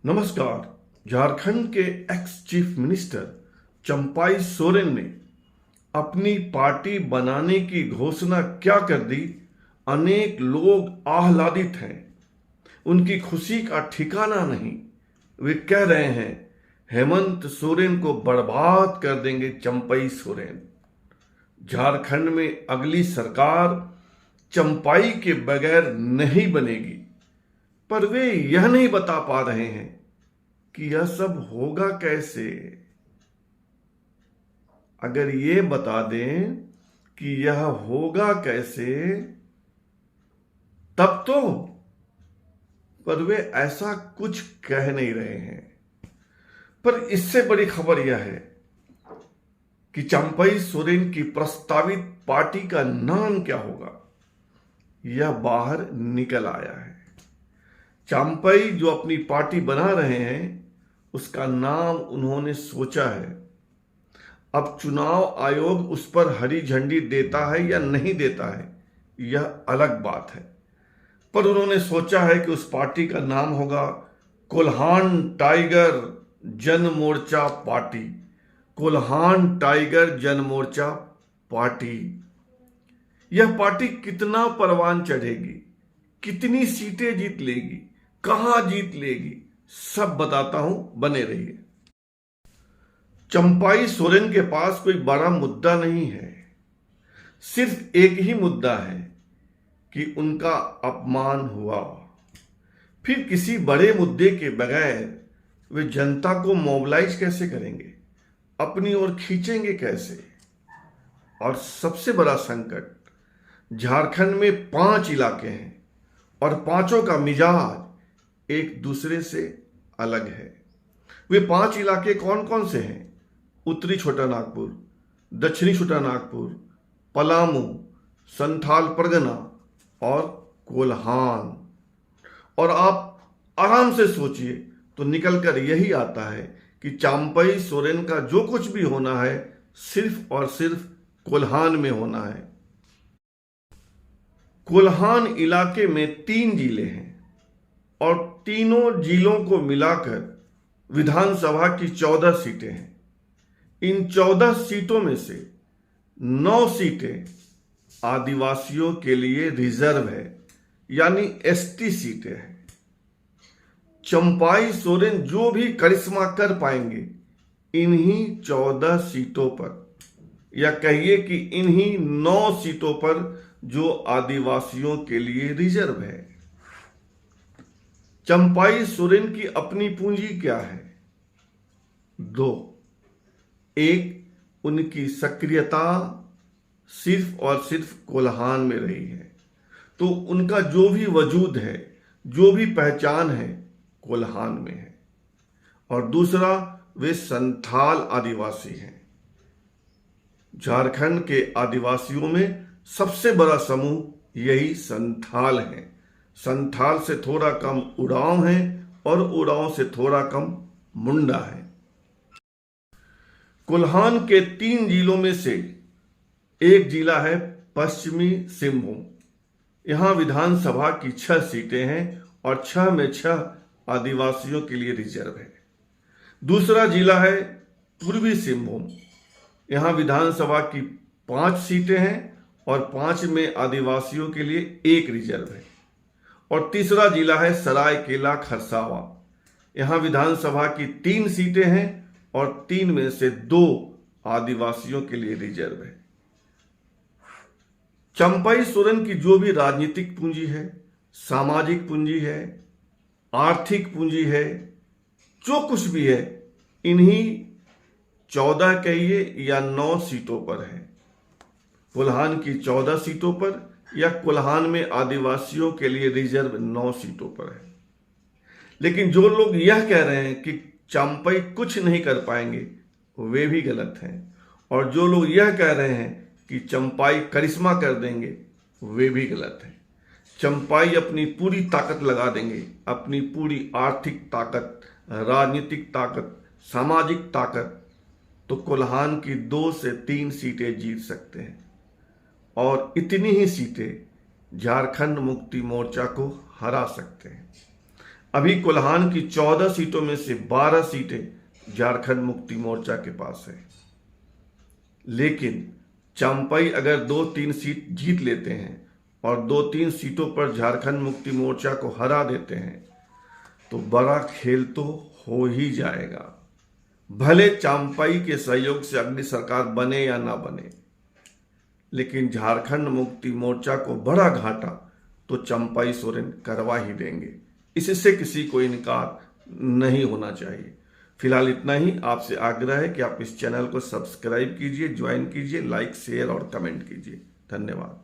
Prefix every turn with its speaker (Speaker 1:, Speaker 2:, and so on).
Speaker 1: नमस्कार। झारखंड के ex chief minister Champai Soren ने अपनी पार्टी बनाने की घोषणा क्या कर दी। अनेक लोग आह्लादित हैं, उनकी खुशी का ठिकाना नहीं। वे कह रहे हैं हेमंत सोरेन को बर्बाद कर देंगे चंपाई सोरेन। झारखंड में अगली सरकार चंपाई के बगैर नहीं बनेगी, पर वे यह नहीं बता पा रहे हैं कि यह सब होगा कैसे। अगर ये बता दें कि यह होगा कैसे तब तो, पर वे ऐसा कुछ कह नहीं रहे हैं। पर इससे बड़ी खबर यह है कि चंपाई सोरेन की प्रस्तावित पार्टी का नाम क्या होगा, यह बाहर निकल आया है। चंपाई जो अपनी पार्टी बना रहे हैं उसका नाम उन्होंने सोचा है। अब चुनाव आयोग उस पर हरी झंडी देता है या नहीं देता है यह अलग बात है, पर उन्होंने सोचा है कि उस पार्टी का नाम होगा कोल्हान टाइगर जन मोर्चा पार्टी। कोल्हान टाइगर जन मोर्चा पार्टी। यह पार्टी कितना परवान चढ़ेगी, कितनी सीटें जीत लेगी, कहां जीत लेगी, सब बताता हूं, बने रहिए। चंपाई सोरेन के पास कोई बड़ा मुद्दा नहीं है, सिर्फ एक ही मुद्दा है कि उनका अपमान हुआ। फिर किसी बड़े मुद्दे के बगैर वे जनता को मोबिलाइज कैसे करेंगे, अपनी ओर खींचेंगे कैसे। और सबसे बड़ा संकट, झारखंड में 5 इलाके हैं और पांचों का मिजाज एक दूसरे से अलग है। वे 5 इलाके कौन कौन से हैं? उत्तरी छोटा नागपुर, दक्षिणी छोटा नागपुर, पलामू, संथाल परगना और कोल्हान। और आप आराम से सोचिए तो निकलकर यही आता है कि चंपाई सोरेन का जो कुछ भी होना है सिर्फ और सिर्फ कोल्हान में होना है। कोल्हान इलाके में 3 जिले हैं और तीनों जिलों को मिलाकर विधानसभा की 14 सीटें हैं। इन 14 सीटों में से 9 सीटें आदिवासियों के लिए रिजर्व है, यानी एसटी सीटें हैं। चंपाई सोरेन जो भी करिश्मा कर पाएंगे इन्हीं 14 सीटों पर, या कहिए कि इन्हीं 9 सीटों पर जो आदिवासियों के लिए रिजर्व है। चंपाई सोरेन की अपनी पूंजी क्या है? 2। एक, उनकी सक्रियता सिर्फ और सिर्फ कोल्हान में रही है, तो उनका जो भी वजूद है, जो भी पहचान है, कोल्हान में है। और दूसरा, वे संथाल आदिवासी हैं। झारखंड के आदिवासियों में सबसे बड़ा समूह यही संथाल है। संथाल से थोड़ा कम उरांव है और उरांव से थोड़ा कम मुंडा है। कोल्हान के 3 जिलों में से एक जिला है पश्चिमी सिंहभूम। यहां विधानसभा की 6 सीटें हैं और 6 में 6 आदिवासियों के लिए रिजर्व है। दूसरा जिला है पूर्वी सिंहभूम। यहां विधानसभा की 5 सीटें हैं और 5 में आदिवासियों के लिए 1 रिजर्व है। और तीसरा जिला है सरायकेला खरसावां। यहां विधानसभा की 3 सीटें हैं और 3 में से 2 आदिवासियों के लिए रिजर्व है। चंपाई सोरेन की जो भी राजनीतिक पूंजी है, सामाजिक पूंजी है, आर्थिक पूंजी है, जो कुछ भी है, इन्हीं 14 कहिए या 9 सीटों पर है। कोल्हान की 14 सीटों पर या कोल्हान में आदिवासियों के लिए रिजर्व 9 सीटों पर है। लेकिन जो लोग यह कह रहे हैं कि चंपाई कुछ नहीं कर पाएंगे, वे भी गलत हैं। और जो लोग यह कह रहे हैं कि चंपाई करिश्मा कर देंगे, वे भी गलत हैं। चंपाई अपनी पूरी ताकत लगा देंगे, अपनी पूरी आर्थिक ताकत, राजनीतिक ताकत, सामाजिक ताकत, तो कोल्हान की 2 से 3 सीटें जीत सकते हैं। और इतनी ही सीटें झारखंड मुक्ति मोर्चा को हरा सकते हैं। अभी कोल्हान की 14 सीटों में से 12 सीटें झारखंड मुक्ति मोर्चा के पास है, लेकिन चंपाई अगर 2-3 सीट जीत लेते हैं और 2-3 सीटों पर झारखंड मुक्ति मोर्चा को हरा देते हैं तो बड़ा खेल तो हो ही जाएगा। भले चंपाई के सहयोग से अगली सरकार बने या ना बने, लेकिन झारखंड मुक्ति मोर्चा को बड़ा घाटा तो चंपाई सोरेन करवा ही देंगे। इससे किसी को इनकार नहीं होना चाहिए। फिलहाल इतना ही। आपसे आग्रह है कि आप इस चैनल को सब्सक्राइब कीजिए, ज्वाइन कीजिए, लाइक, शेयर और कमेंट कीजिए। धन्यवाद।